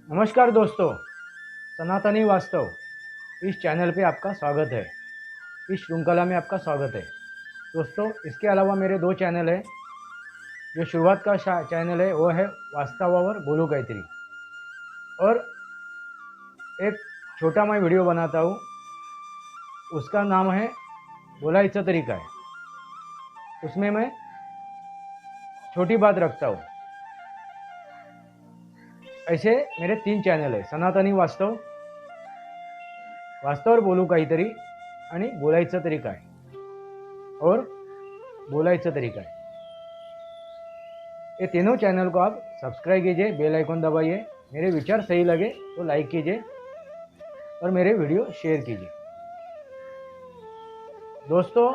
नमस्कार दोस्तों, सनातनी वास्तव इस चैनल पे आपका स्वागत है। इस श्रृंखला में आपका स्वागत है दोस्तों। इसके अलावा मेरे दो चैनल हैं। जो शुरुआत का चैनल है वो है वास्तवावर बोलू गायत्री, और एक छोटा मैं वीडियो बनाता हूँ, उसका नाम है बोलायचा तरीका है। उसमें मैं छोटी बात रखता हूँ। ऐसे मेरे तीन चॅनल आहे, सनातनी वास्तव, वास्तवावर बोलू काहीतरी आणि बोलायचं तरी काय, और बोलायचं तरी काय। ये तीनों चैनल को आप सब्सक्राइब कीजिए, बेल आइकन दबाइए। मेरे विचार सही लगे तो लाइक कीजिए और मेरे वीडियो शेयर कीजिए। दोस्तों,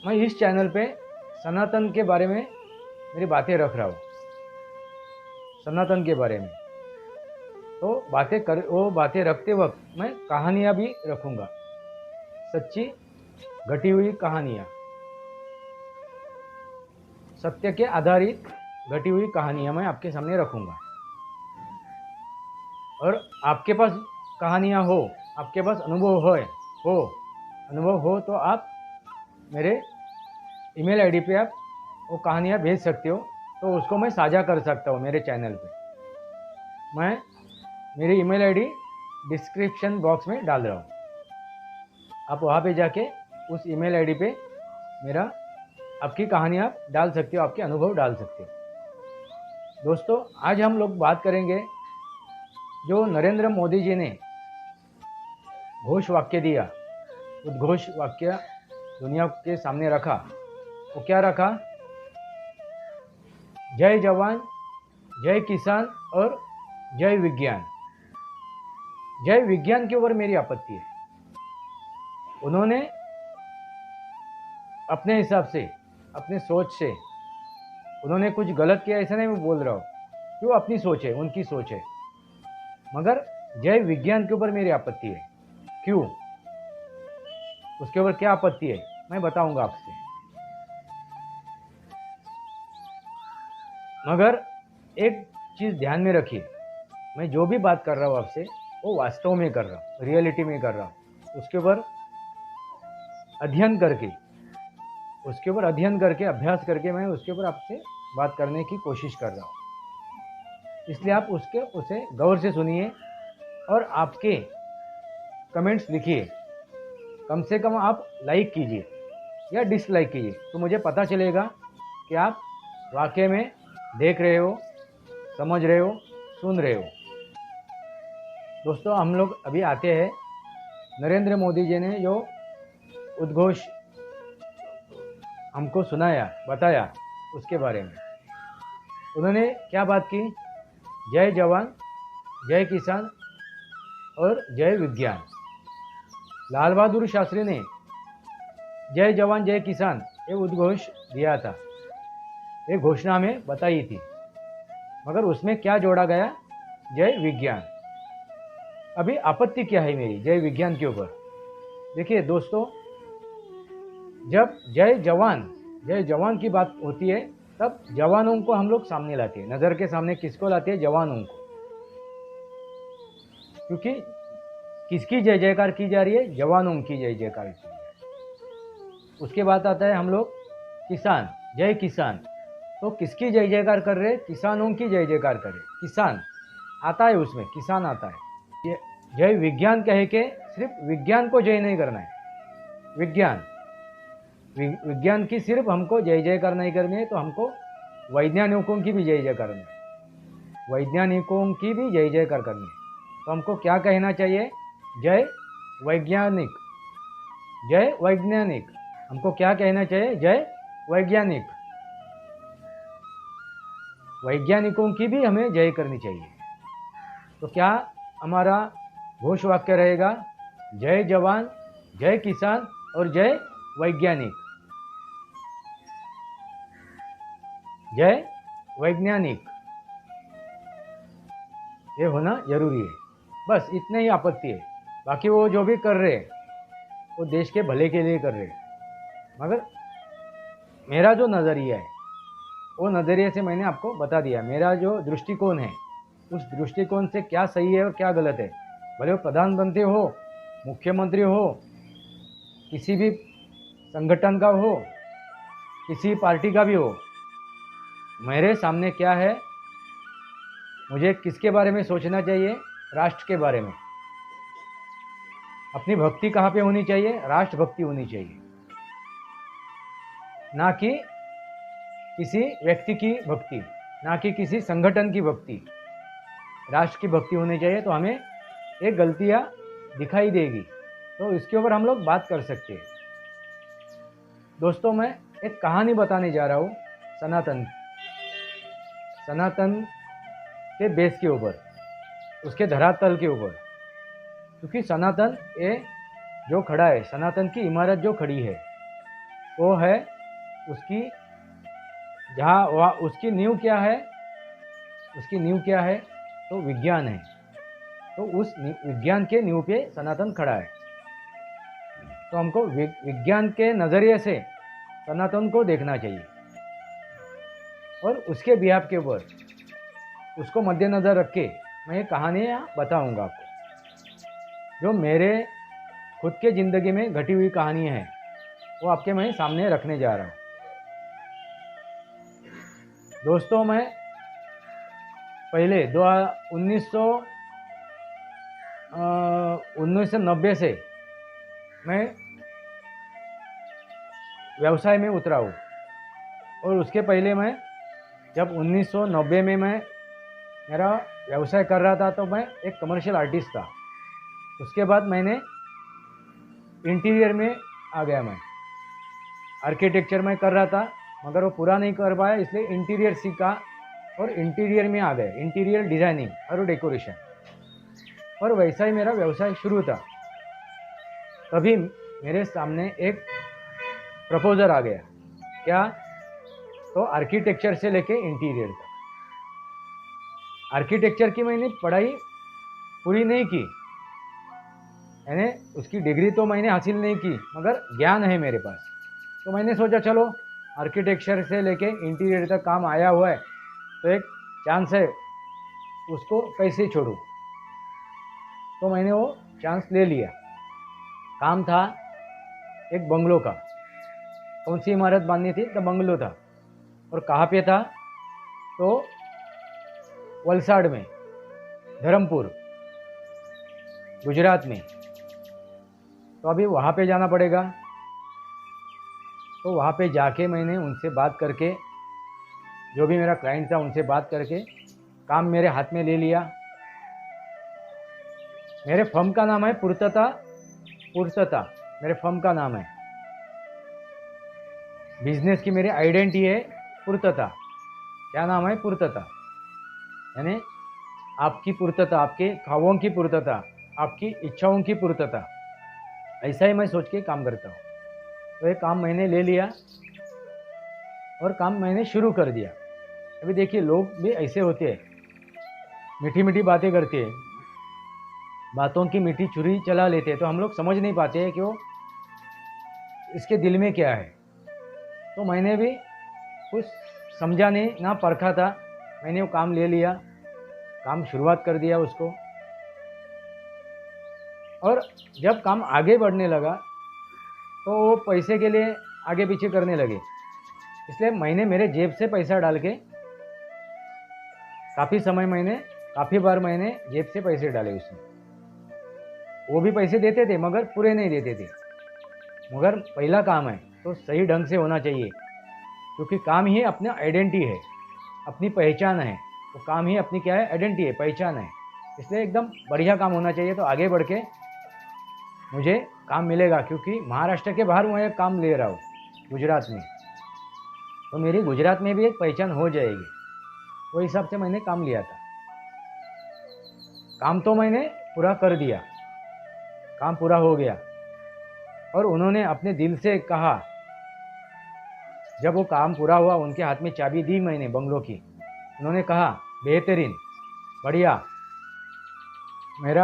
मैं इस चैनल पे सनातन के बारे में मेरी बातें रख रहा हूँ। सनातन के बारे में तो वो बातें रखते वक्त मैं कहानियाँ भी रखूँगा, सच्ची घटी हुई कहानियाँ, सत्य के आधारित घटी हुई कहानियाँ मैं आपके सामने रखूँगा। और आपके पास कहानियाँ हो, आपके पास अनुभव हो तो आप मेरे ईमेल आईडी पे आप वो कहानियाँ भेज सकते हो, तो उसको मैं साझा कर सकता हूँ मेरे चैनल पे। मैं मेरी ईमेल आईडी डिस्क्रिप्शन बॉक्स में डाल रहा हूँ। आप वहाँ पे जाके उस ईमेल आईडी पे आपकी कहानियाँ आप डाल सकते हो, आपके अनुभव डाल सकते हो। दोस्तों, आज हम लोग बात करेंगे जो नरेंद्र मोदी जी ने घोष वाक्य दिया, उद्घोष वाक्य दुनिया के सामने रखा। वो क्या रखा? जय जवान, जय किसान और जय विज्ञान। जय विज्ञान के ऊपर मेरी आपत्ति है। उन्होंने अपने हिसाब से, अपने सोच से उन्होंने कुछ गलत किया, ऐसा नहीं मैं बोल रहा हूँ। जो अपनी सोच है, उनकी सोच है, मगर जय विज्ञान के ऊपर मेरी आपत्ति है। क्यों? उसके ऊपर क्या आपत्ति है मैं बताऊंगा आपसे। मगर एक चीज़ ध्यान में रखिए, मैं जो भी बात कर रहा हूँ आपसे वो वास्तव में कर रहा हूँ, रियलिटी में कर रहा हूँ। उसके ऊपर अध्ययन करके अभ्यास करके मैं उसके ऊपर आपसे बात करने की कोशिश कर रहा हूँ। इसलिए आप उसे गौर से सुनिए और आपके कमेंट्स लिखिए। कम से कम आप लाइक कीजिए या डिसलाइक कीजिए, तो मुझे पता चलेगा कि आप वाकई में देख रहे हो, समझ रहे हो, सुन रहे हो। दोस्तों, हम लोग अभी आते हैं नरेंद्र मोदी जी ने जो उद्घोष हमको बताया उसके बारे में। उन्होंने क्या बात की? जय जवान, जय किसान और जय विज्ञान। लाल बहादुर शास्त्री ने जय जवान जय किसान ये उद्घोष दिया था, ये घोषणा में बताई थी, मगर उसमें क्या जोड़ा गया? जय विज्ञान। अभी आपत्ति क्या है मेरी जय विज्ञान के ऊपर? देखिए दोस्तों, जब जय जवान की बात होती है, तब जवानों को हम लोग सामने लाते हैं। नज़र के सामने किसको लाते हैं? जवानों को। क्योंकि किसकी जय जयकार की जा रही है? जवानों की जय जयकार की जा रही है। उसके बाद आता है हम लोग किसान, जय किसान। तो किसकी जय जयकार कर रहे हैं? किसानों की जय जयकार कर रहे। किसान आता है, उसमें किसान आता है। ये जय विज्ञान कहे के सिर्फ विज्ञान को जय नहीं करना है। विज्ञान की सिर्फ हमको जय जयकार नहीं करनी है, तो हमको वैज्ञानिकों की भी जय जय करनी है। वैज्ञानिकों की भी जय जयकार करनी है। तो हमको क्या कहना चाहिए? जय वैज्ञानिक, जय वैज्ञानिक। हमको क्या कहना चाहिए? जय वैज्ञानिक। वैज्ञानिकों की भी हमें जय करनी चाहिए। तो क्या हमारा घोष वाक्य रहेगा? जय जवान, जय किसान और जय वैज्ञानिक। जय वैज्ञानिक, ये होना जरूरी है। बस इतने ही आपत्ति है। बाकी वो जो भी कर रहे हैं वो देश के भले के लिए कर रहे हैं। मगर मेरा जो नज़रिया है, वो नज़रिए से मैंने आपको बता दिया। मेरा जो दृष्टिकोण है उस दृष्टिकोण से क्या सही है और क्या गलत है, भले वो प्रधानमंत्री हो, मुख्यमंत्री हो, किसी भी संगठन का हो, किसी पार्टी का भी हो, मेरे सामने क्या है, मुझे किसके बारे में सोचना चाहिए, राष्ट्र के बारे में। अपनी भक्ति कहाँ पे होनी चाहिए, राष्ट्र भक्ति होनी चाहिए, ना कि किसी व्यक्ति की भक्ति, ना कि किसी संगठन की भक्ति, राष्ट्र की भक्ति होनी चाहिए। तो हमें एक गलतियाँ दिखाई देगी, तो इसके ऊपर हम लोग बात कर सकते हैं। दोस्तों, मैं एक कहानी बताने जा रहा हूँ सनातन के बेस के ऊपर, उसके धरातल के ऊपर। क्योंकि सनातन ये जो खड़ा है, सनातन की इमारत जो खड़ी है, वो है उसकी जहाँ वहाँ उसकी नींव क्या है, उसकी नींव क्या है, तो विज्ञान है। तो उस विज्ञान के नींव पे सनातन खड़ा है। तो हमको विज्ञान के नज़रिए से सनातन को देखना चाहिए और उसके बिहाफ के ऊपर उसको मद्देनज़र रख के मैं ये कहानियाँ बताऊँगा आपको, जो मेरे खुद के ज़िंदगी में घटी हुई कहानियाँ हैं, वो आपके मैं सामने रखने जा रहा हूँ। दोस्तों, मैं पहले 1990 से मैं व्यवसाय में उतरा हूँ। और उसके पहले मैं जब 1990 में मैं मेरा व्यवसाय कर रहा था, तो मैं एक कमर्शियल आर्टिस्ट था। उसके बाद मैंने इंटीरियर में आ गया। मैं आर्किटेक्चर में कर रहा था, मगर वो पूरा नहीं कर पाया, इसलिए इंटीरियर सीखा और इंटीरियर में आ गए, इंटीरियर डिज़ाइनिंग और डेकोरेशन। और वैसा ही मेरा व्यवसाय शुरू था। तभी मेरे सामने एक प्रपोजल आ गया, क्या, तो आर्किटेक्चर से लेके इंटीरियर तक। आर्किटेक्चर की मैंने पढ़ाई पूरी नहीं की, यानी उसकी डिग्री तो मैंने हासिल नहीं की, मगर ज्ञान है मेरे पास। तो मैंने सोचा चलो आर्किटेक्चर से लेके इंटीरियर तक काम आया हुआ है, तो एक चांस है, उसको कैसे छोड़ूं। तो मैंने वो चांस ले लिया। काम था एक बंगलो का। कौन सी इमारत बांधनी थी, तो बंगलो था। और कहाँ पे था, तो वलसाड़ में, धर्मपुर, गुजरात में। तो अभी वहाँ पे जाना पड़ेगा। तो वहाँ पे जाके मैंने उनसे बात करके, जो भी मेरा क्लाइंट था उनसे बात करके काम मेरे हाथ में ले लिया। मेरे फर्म का नाम है पूर्तता, मेरे फर्म का नाम है। बिजनेस की मेरी आइडेंटिटी है पूर्तता। क्या नाम है, पूर्तता, यानी आपकी पूर्तता, आपके ख्वाबों की पूर्तता, आपकी इच्छाओं की पूर्तता। ऐसा ही मैं सोच के काम करता हूँ। तो ये काम मैंने ले लिया और काम मैंने शुरू कर दिया। अभी देखिए, लोग भी ऐसे होते हैं, मीठी मीठी बातें करते हैं, बातों की मीठी छुरी चला लेते हैं, तो हम लोग समझ नहीं पाते हैं कि वो इसके दिल में क्या है। तो मैंने भी कुछ समझा नहीं, ना परखा था, मैंने वो काम ले लिया, काम शुरुआत कर दिया उसको। और जब काम आगे बढ़ने लगा, तो वो पैसे के लिए आगे पीछे करने लगे। इसलिए मैंने मेरे जेब से पैसा डाल के काफ़ी बार मैंने जेब से पैसे डाले उसमें। वो भी पैसे देते थे, मगर पूरे नहीं देते थे। मगर पहला काम है तो सही ढंग से होना चाहिए, क्योंकि काम ही अपनी आइडेंटिटी है, अपनी पहचान है। तो काम ही अपनी क्या है, आइडेंटिटी है, पहचान है। इसलिए एकदम बढ़िया काम होना चाहिए, तो आगे बढ़ के मुझे काम मिलेगा। क्योंकि महाराष्ट्र के बाहर मैं काम ले रहा हूँ, गुजरात में, तो मेरी गुजरात में भी एक पहचान हो जाएगी। वो हिसाब से मैंने काम लिया था। काम तो मैंने पूरा कर दिया, काम पूरा हो गया। और उन्होंने अपने दिल से कहा, जब वो काम पूरा हुआ, उनके हाथ में चाबी दी मैंने बंगलों की। उन्होंने कहा, बेहतरीन, बढ़िया,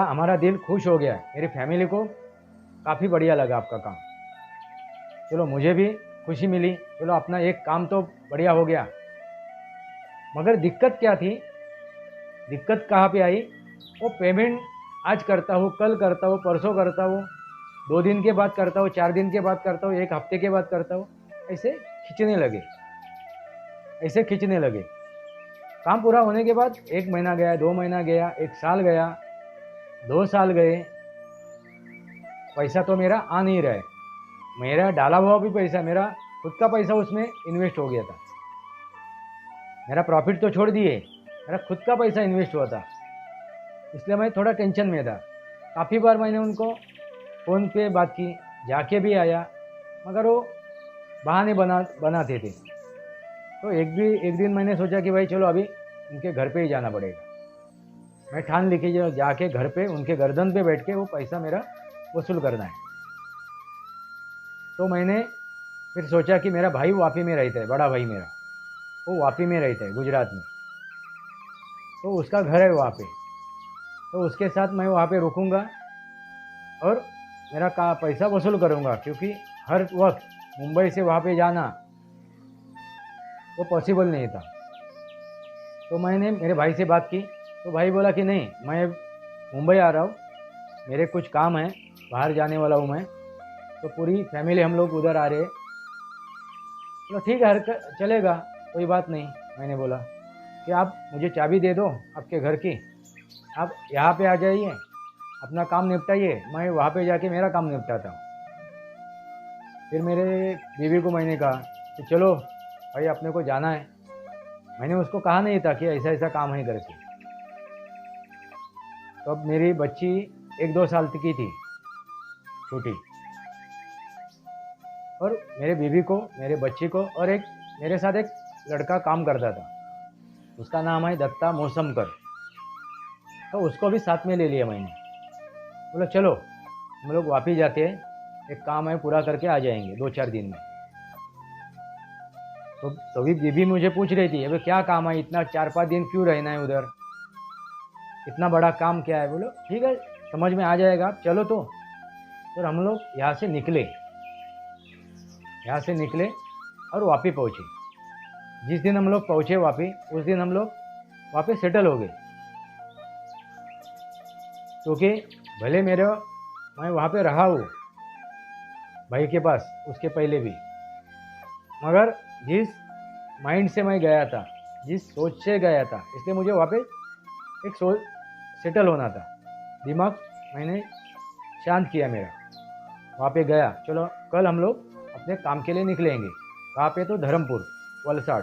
हमारा दिल खुश हो गया, मेरी फैमिली को काफ़ी बढ़िया लगा आपका काम। चलो मुझे भी खुशी मिली, चलो अपना एक काम तो बढ़िया हो गया। मगर दिक्कत क्या थी, दिक्कत कहाँ पे आई, वो पेमेंट आज करता हूँ, कल करता हूँ, परसों करता हूँ, 2 दिन के बाद करता हूँ, 4 दिन के बाद करता हूँ, 1 हफ्ते के बाद करता हूँ, ऐसे खींचने लगे, ऐसे खींचने लगे। काम पूरा होने के बाद 1 महीना गया, 2 महीना गया, 1 साल गया, 2 साल गए, पैसा तो मेरा आ नहीं रहा है। मेरा डाला हुआ भी पैसा, मेरा खुद का पैसा उसमें इन्वेस्ट हो गया था। मेरा प्रॉफिट तो छोड़ दिए, मेरा खुद का पैसा इन्वेस्ट हुआ था, इसलिए मैं थोड़ा टेंशन में था। काफ़ी बार मैंने उनको फ़ोन पे बात की, जाके भी आया, मगर वो बहाने बनाते थे। तो एक दिन मैंने सोचा कि भाई चलो अभी उनके घर पे ही जाना पड़ेगा। मैं ठान ली कि जाके घर पे उनके गर्दन पे बैठ के वो पैसा मेरा वसूल करना है। तो मैंने फिर सोचा कि मेरा भाई वापी में रहता है, बड़ा भाई मेरा, वो वापी में रहता है गुजरात में, तो उसका घर है वहाँ पे, तो उसके साथ मैं वहाँ पे रुकूंगा और मेरा का पैसा वसूल करूँगा, क्योंकि हर वक्त मुंबई से वहाँ पे जाना वो पॉसिबल नहीं था। तो मैंने मेरे भाई से बात की, तो भाई बोला कि नहीं, मैं मुंबई आ रहा हूँ, मेरे कुछ काम है, बाहर जाने वाला हूँ मैं, तो पूरी फैमिली हम लोग उधर आ रहे हैं। तो ठीक है, चलेगा, कोई बात नहीं। मैंने बोला कि आप मुझे चाबी दे दो आपके घर की, आप यहाँ पे आ जाइए, अपना काम निपटाइए, मैं वहाँ पे जाके मेरा काम निपटाता हूँ। फिर मेरे बीवी को मैंने कहा कि चलो भाई अपने को जाना है। मैंने उसको कहा नहीं था कि ऐसा ऐसा काम है करके। तो अब मेरी बच्ची 1-2 साल की थी, छोटी, और मेरे बीवी को, मेरे बच्ची को, और एक मेरे साथ एक लड़का काम करता था, उसका नाम है दत्ता मौसमकर, तो उसको भी साथ में ले लिया मैंने। बोला चलो हम लोग वापिस जाते हैं, एक काम है पूरा करके आ जाएंगे 2-4 दिन में। तो भी बीबी मुझे पूछ रही थी, अबे क्या काम है, इतना 4-5 दिन क्यों रहना है उधर, इतना बड़ा काम क्या है। बोलो ठीक है, समझ में आ जाएगा, आप चलो। तो हम लोग यहाँ से निकले और वापी पहुँचे। जिस दिन हम लोग पहुँचे वापी, उस दिन हम लोग वापी सेटल हो गए, क्योंकि भले मैं वहाँ पे रहा हूँ भाई के पास उसके पहले भी, मगर जिस माइंड से मैं गया था, जिस सोच से गया था, इसलिए मुझे वहाँ पे एक सोच सेटल होना था। दिमाग मैंने शांत किया मेरा, वहाँ पे गया, चलो कल हम लोग अपने काम के लिए निकलेंगे। वहाँ पे तो धर्मपुर, वलसाड़।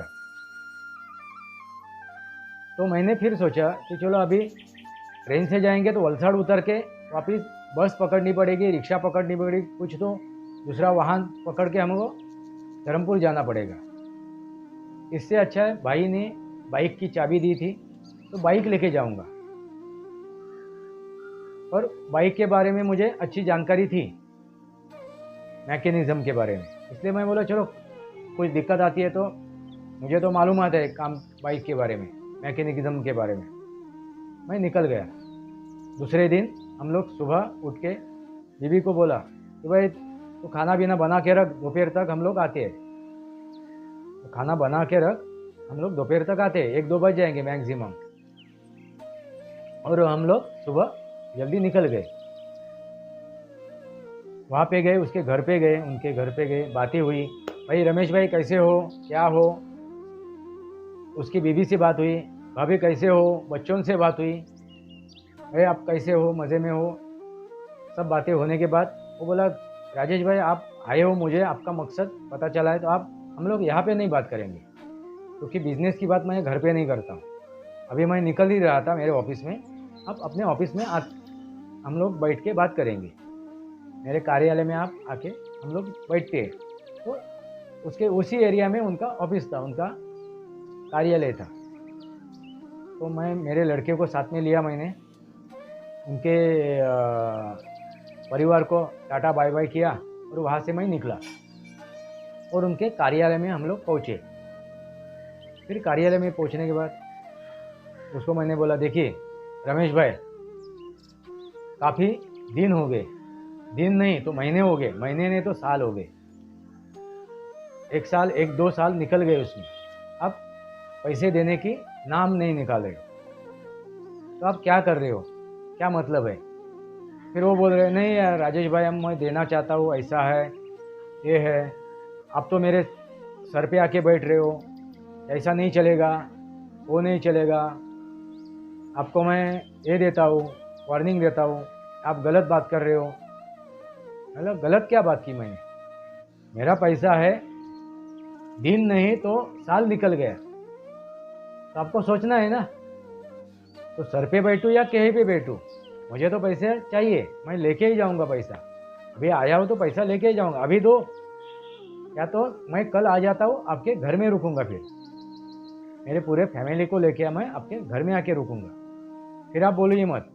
तो मैंने फिर सोचा कि चलो अभी ट्रेन से जाएंगे तो वलसाड़ उतर के वापस बस पकड़नी पड़ेगी, रिक्शा पकड़नी पड़ेगी, कुछ तो दूसरा वाहन पकड़ के हमको धर्मपुर जाना पड़ेगा। इससे अच्छा है, भाई ने बाइक की चाबी दी थी, तो बाइक लेके जाऊंगा, और बाइक के बारे में मुझे अच्छी जानकारी थी, मैकेनिज्म के बारे में, इसलिए मैं बोला चलो कुछ दिक्कत आती है तो मुझे तो मालूमात है काम बाइक के बारे में, मैकेनिज्म के बारे में। मैं निकल गया। दूसरे दिन हम लोग सुबह उठ के बीवी को बोला कि भाई तो खाना पीना बना के रख, दोपहर तक हम लोग आते हैं। तो खाना बना के रख, हम लोग दोपहर तक आते हैं, 1-2 बज जाएंगे मैक्सिमम। और हम लोग सुबह जल्दी निकल गए, वहाँ पे गए, उसके घर पे गए, उनके घर पे गए, बातें हुई, भाई रमेश भाई कैसे हो, क्या हो। उसकी बीवी से बात हुई, भाभी कैसे हो, बच्चों से बात हुई, भाई आप कैसे हो, मज़े में हो। सब बातें होने के बाद वो बोला राजेश भाई आप आए हो, मुझे आपका मकसद पता चला है, तो हम लोग यहाँ पे नहीं बात करेंगे, क्योंकि बिजनेस की बात मैं घर पे नहीं करता हूँ। अभी मैं निकल ही रहा था मेरे ऑफिस में, आप अपने ऑफिस में हम लोग बैठ के बात करेंगे, मेरे कार्यालय में आप आके हम लोग बैठते हैं। तो उसके उसी एरिया में उनका ऑफिस था, उनका कार्यालय था। तो मैं मेरे लड़के को साथ में लिया, मैंने उनके परिवार को टाटा बाय बाय किया, और वहाँ से मैं निकला और उनके कार्यालय में हम लोग पहुँचे। फिर कार्यालय में पहुँचने के बाद उसको मैंने बोला देखिए रमेश भाई, काफ़ी दिन हो गए, दिन नहीं तो महीने हो गए, महीने नहीं तो साल हो गए, 1 साल 1-2 साल निकल गए उसमें, अब पैसे देने की नाम नहीं निकाले। तो आप क्या कर रहे हो, क्या मतलब है? फिर वो बोल रहे हैं नहीं यार राजेश भाई, हम मैं देना चाहता हूँ, ऐसा है, ये है, आप तो मेरे सर पे आके बैठ रहे हो, ऐसा नहीं चलेगा, वो नहीं चलेगा, आपको मैं ये देता हूँ, वार्निंग देता हूँ, आप गलत बात कर रहे हो। मतलब गलत क्या बात की मैंने? मेरा पैसा है, दिन नहीं तो साल निकल गया, तो आपको सोचना है ना, तो सर पे बैठूँ या कहीं पे बैठूँ, मुझे तो पैसे चाहिए, मैं लेके ही जाऊंगा पैसा। अभी आया हूँ तो पैसा लेके ही जाऊंगा, अभी दो, या तो मैं कल आ जाता हूँ आपके घर में रुकूंगा, फिर मेरे पूरे फैमिली को लेके मैं आपके घर में आके रुकूंगा। फिर आप बोलिए मत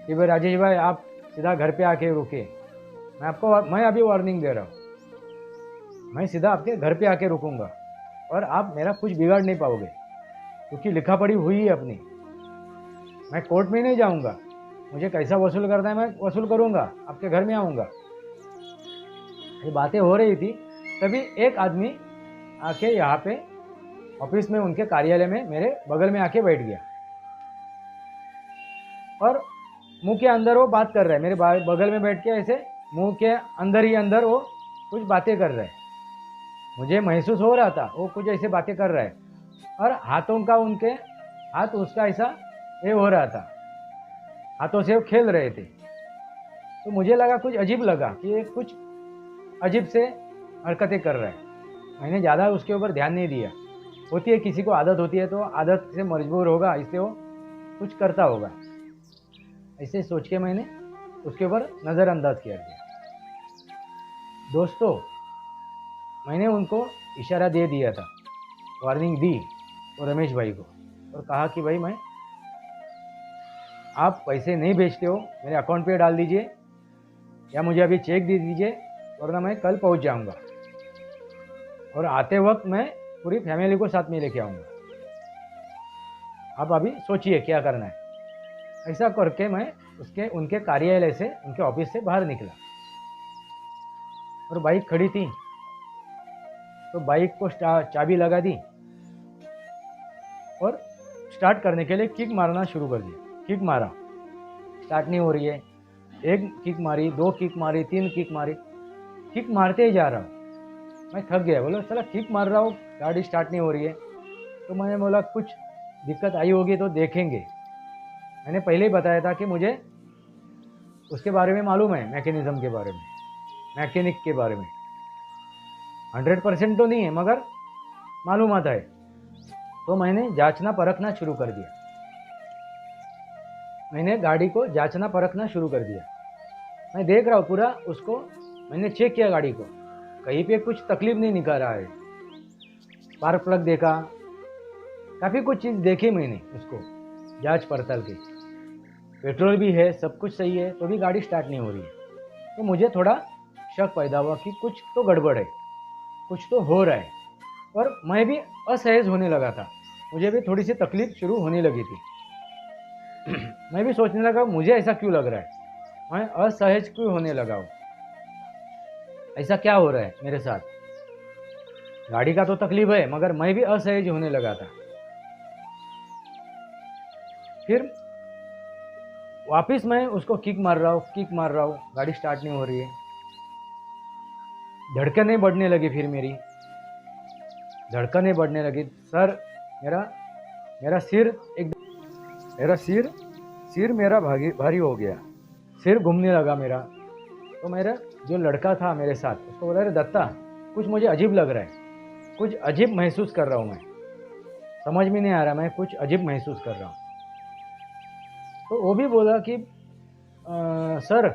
कि भाई राजेश भाई आप सीधा घर पे आके रुके। मैं अभी वार्निंग दे रहा हूँ, मैं सीधा आपके घर पे आके रुकूंगा और आप मेरा कुछ बिगाड़ नहीं पाओगे, क्योंकि लिखा पढ़ी हुई है अपनी। मैं कोर्ट में नहीं जाऊंगा, मुझे कैसा वसूल करना है मैं वसूल करूंगा, आपके घर में आऊंगा। ये बातें हो रही थी, तभी एक आदमी आके यहाँ पे ऑफिस में, उनके कार्यालय में मेरे बगल में आके बैठ गया और मुंह के अंदर वो बात कर रहा है, मेरे बगल में बैठ के ऐसे मुंह के अंदर ही अंदर वो कुछ बातें कर रहा है। मुझे महसूस हो रहा था वो कुछ ऐसे बातें कर रहा है, और हाथों का, उनके हाथ उसका ऐसा ये हो रहा था, हाथों से वो खेल रहे थे। तो मुझे लगा, कुछ अजीब लगा कि ये कुछ अजीब से हरकतें कर रहा है। मैंने ज़्यादा उसके ऊपर ध्यान नहीं दिया। होती है, किसी को आदत होती है तो आदत से मजबूर होगा, इससे वो कुछ करता होगा, ऐसे सोच के मैंने उसके ऊपर नज़रअंदाज किया गया। दोस्तों, मैंने उनको इशारा दे दिया था, वार्निंग दी तो रमेश भाई को, और कहा कि भाई आप पैसे नहीं भेजते हो, मेरे अकाउंट पे डाल दीजिए, या मुझे अभी चेक दे दीजिए, वरना मैं कल पहुंच जाऊंगा, और आते वक्त मैं पूरी फैमिली को साथ में लेके आऊँगा। आप अभी सोचिए क्या करना है। ऐसा करके मैं उनके कार्यालय से, उनके ऑफिस से बाहर निकला, और बाइक खड़ी थी तो बाइक को चाबी लगा दी और स्टार्ट करने के लिए किक मारना शुरू कर दिया। किक मारा, स्टार्ट नहीं हो रही है, एक किक मारी, दो किक मारी, तीन किक मारी, किक मारते ही जा रहा हूँ। मैं थक गया, बोला चला किक मार रहा हूँ, गाड़ी स्टार्ट नहीं हो रही है। तो मैंने बोला कुछ दिक्कत आई होगी तो देखेंगे। मैंने पहले ही बताया था कि मुझे उसके बारे में मालूम है, मैकेनिज्म के बारे में, मैकेनिक के बारे में 100% तो नहीं है, मगर मालूम आता है। तो मैंने जांचना परखना शुरू कर दिया, मैंने गाड़ी को जांचना परखना शुरू कर दिया। मैं देख रहा हूँ पूरा उसको, मैंने चेक किया गाड़ी को, कहीं पे कुछ तकलीफ नहीं निकल रहा है। स्पार्क प्लग देखा, काफ़ी कुछ चीज़ देखी मैंने उसको जांच पड़ताल की, पेट्रोल भी है, सब कुछ सही है, तो भी गाड़ी स्टार्ट नहीं हो रही है। तो मुझे थोड़ा शक पैदा हुआ कि कुछ तो गड़बड़ है, कुछ तो हो रहा है, और मैं भी असहज होने लगा था, मुझे भी थोड़ी सी तकलीफ शुरू होने लगी थी। मैं भी सोचने लगा मुझे ऐसा क्यों लग रहा है, मैं असहज क्यों होने लगा हूँ, ऐसा क्या हो रहा है मेरे साथ। गाड़ी का तो तकलीफ है, मगर मैं भी असहज होने लगा था। फिर वापस मैं उसको किक मार रहा हूँ, गाड़ी स्टार्ट नहीं हो रही है। धड़कनें बढ़ने लगी, फिर मेरी धड़कनें बढ़ने लगी। सर, मेरा सिर एकदम, सिर मेरा भारी हो गया, सिर घूमने लगा मेरा। तो मेरा जो लड़का था मेरे साथ, उसको बोला, अरे दत्ता, कुछ मुझे अजीब लग रहा है, कुछ अजीब महसूस कर रहा हूँ मैं, समझ में नहीं आ रहा, मैं कुछ अजीब महसूस कर रहा हूँ। तो वो भी बोला कि सर,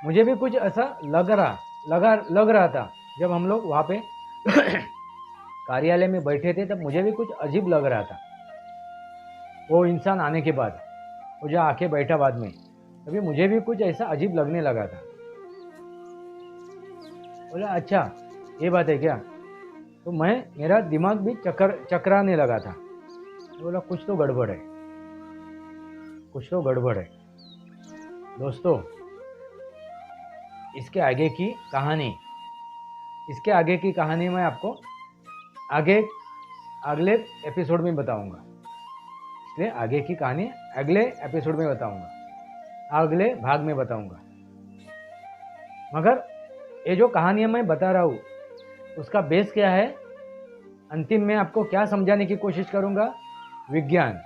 मुझे भी कुछ ऐसा लग रहा था, जब हम लोग वहाँ पे कार्यालय में बैठे थे, तब मुझे भी कुछ अजीब लग रहा था। वो इंसान आने के बाद, वो जो आके बैठा बाद में, तभी मुझे भी कुछ ऐसा अजीब लगने लगा था। बोला अच्छा, ये बात है क्या? तो मेरा दिमाग भी चकराने लगा था। बोला कुछ तो गड़बड़ है, कुछ तो गड़बड़ है। दोस्तों, इसके आगे की कहानी मैं आपको अगले एपिसोड में बताऊंगा। इसलिए आगे की कहानी अगले एपिसोड में बताऊंगा, अगले भाग में बताऊंगा। मगर ये जो कहानियाँ मैं बता रहा हूँ उसका बेस क्या है, अंतिम में आपको क्या समझाने की कोशिश करूंगा, विज्ञान।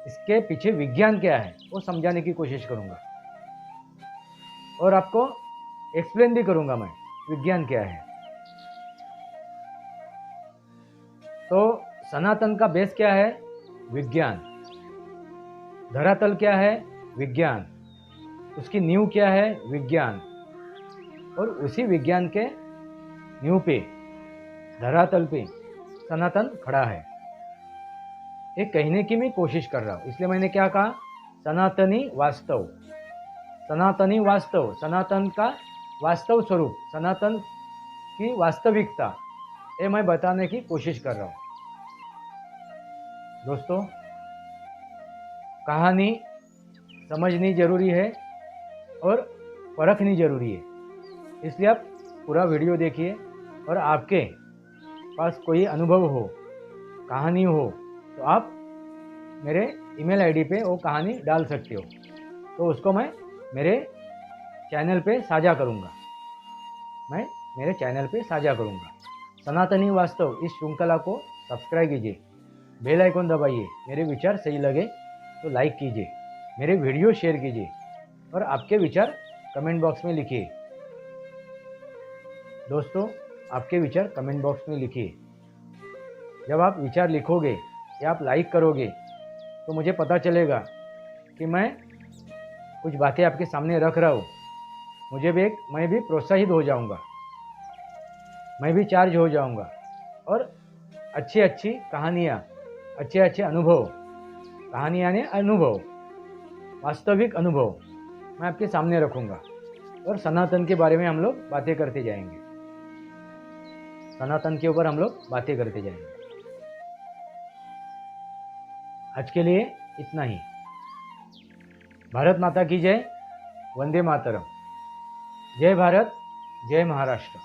इसके पीछे विज्ञान क्या है वो समझाने की कोशिश करूंगा और आपको एक्सप्लेन भी करूंगा मैं विज्ञान क्या है। तो सनातन का बेस क्या है, विज्ञान। धरातल क्या है, विज्ञान। उसकी नींव क्या है, विज्ञान। और उसी विज्ञान के नींव पे, धरातल पे सनातन खड़ा है। ये कहने की मैं कोशिश कर रहा हूँ, इसलिए मैंने क्या कहा, सनातनी वास्तव। सनातनी वास्तव, सनातन का वास्तव स्वरूप, सनातन की वास्तविकता, ये मैं बताने की कोशिश कर रहा हूँ। दोस्तों, कहानी समझनी जरूरी है और परखनी जरूरी है, इसलिए आप पूरा वीडियो देखिए। और आपके पास कोई अनुभव हो, कहानी हो, तो आप मेरे ईमेल आईडी पे वो कहानी डाल सकते हो, तो उसको मैं मेरे चैनल पे साझा करूँगा, मैं मेरे चैनल पे साझा करूँगा। सनातनी वास्तव इस श्रृंखला को सब्सक्राइब कीजिए, बेल आइकन दबाइए। मेरे विचार सही लगे तो लाइक कीजिए, मेरे वीडियो शेयर कीजिए और आपके विचार कमेंट बॉक्स में लिखिए। दोस्तों, आपके विचार कमेंट बॉक्स में लिखिए। जब आप विचार लिखोगे या आप लाइक करोगे तो मुझे पता चलेगा कि मैं कुछ बातें आपके सामने रख रहा हूँ। मैं भी प्रोत्साहित हो जाऊँगा, मैं भी चार्ज हो जाऊँगा और अच्छी अच्छी कहानियाँ, अच्छे अच्छे अनुभव, कहानियाँ ने अनुभव, वास्तविक अनुभव मैं आपके सामने रखूँगा और सनातन के बारे में हम लोग बातें करते जाएंगे। सनातन के ऊपर हम लोग बातें करते जाएंगे। आज के लिए इतना ही। भारत माता की जय, वंदे मातरम। जय भारत, जय महाराष्ट्र।